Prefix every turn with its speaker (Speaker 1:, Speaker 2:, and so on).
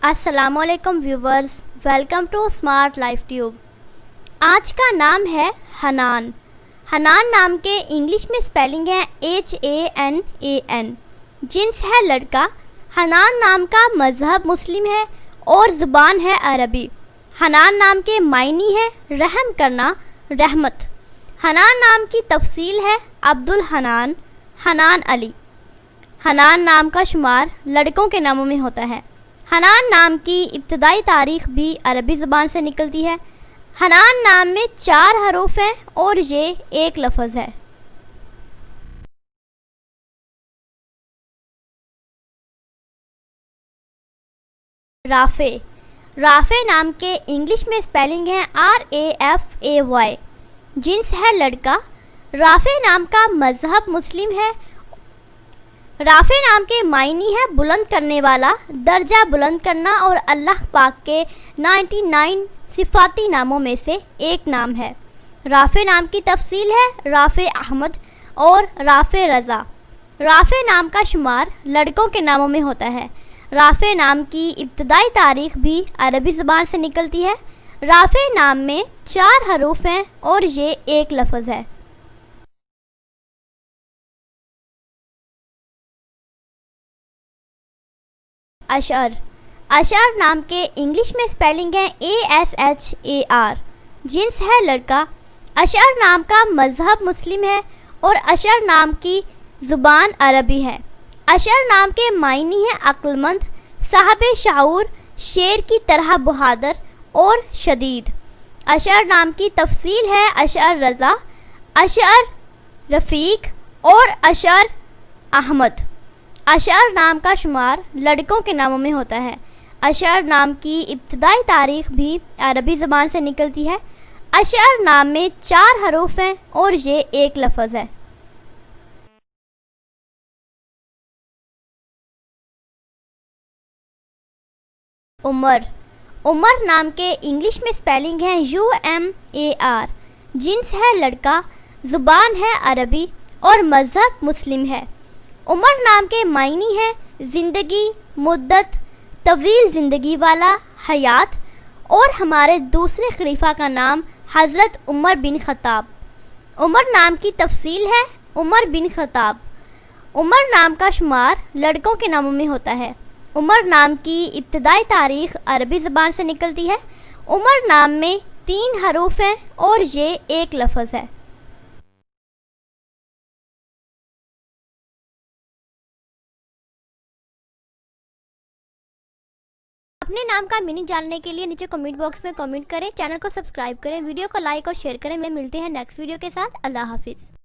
Speaker 1: السلام علیکم viewers, welcome to Smart Life Tube. آج کا نام ہے حنان۔ حنان نام کے انگلش میں سپیلنگ ہے HANAN، جنس ہے لڑکا۔ حنان نام کا مذہب مسلم ہے اور زبان ہے عربی۔ حنان نام کے معنی ہے رحم کرنا، رحمت۔ حنان نام کی تفصیل ہے عبدالحنان، حنان علی۔ حنان نام کا شمار لڑکوں کے ناموں میں ہوتا ہے۔ حنان نام کی ابتدائی تاریخ بھی عربی زبان سے نکلتی ہے۔ حنان نام میں 4 حروف ہیں اور یہ ایک لفظ ہے۔ رافع۔ رافع نام کے انگلش میں سپیلنگ ہے RAFAY، جنس ہے لڑکا۔ رافع نام کا مذہب مسلم ہے۔ رافع نام کے معنی ہے بلند کرنے والا، درجہ بلند کرنا، اور اللہ پاک کے 99 صفاتی ناموں میں سے ایک نام ہے۔ رافع نام کی تفصیل ہے رافع احمد اور رافع رضا۔ رافع نام کا شمار لڑکوں کے ناموں میں ہوتا ہے۔ رافع نام کی ابتدائی تاریخ بھی عربی زبان سے نکلتی ہے۔ رافع نام میں 4 حروف ہیں اور یہ ایک لفظ ہے۔ اشعر۔ اشعر نام کے انگلش میں سپیلنگ ہے ASHAR، جنس ہے لڑکا۔ اشعر نام کا مذہب مسلم ہے اور اشعر نام کی زبان عربی ہے۔ اشعر نام کے معنی ہے عقل مند، صاحب شعور، شیر کی طرح بہادر اور شدید۔ اشعر نام کی تفصیل ہے اشعر رضا، اشعر رفیق اور اشعر احمد۔ اشعر نام کا شمار لڑکوں کے ناموں میں ہوتا ہے۔ اشعر نام کی ابتدائی تاریخ بھی عربی زبان سے نکلتی ہے۔ اشعر نام میں 4 حروف ہیں اور یہ ایک لفظ ہے۔ عمر۔ عمر نام کے انگلش میں سپیلنگ ہے UMAR، جنس ہے لڑکا، زبان ہے عربی اور مذہب مسلم ہے۔ عمر نام کے معنی ہے زندگی، مدت، طویل زندگی والا، حیات، اور ہمارے دوسرے خلیفہ کا نام حضرت عمر بن خطاب۔ عمر نام کی تفصیل ہے عمر بن خطاب۔ عمر نام کا شمار لڑکوں کے ناموں میں ہوتا ہے۔ عمر نام کی ابتدائی تاریخ عربی زبان سے نکلتی ہے۔ عمر نام میں 3 حروف ہیں اور یہ ایک لفظ ہے۔ اپنے نام کا میننگ جاننے کے لیے نیچے کمنٹ باکس میں کمنٹ کریں، چینل کو سبسکرائب کریں، ویڈیو کو لائک اور شیئر کریں۔ ملتے ہیں نیکسٹ ویڈیو کے ساتھ۔ اللہ حافظ۔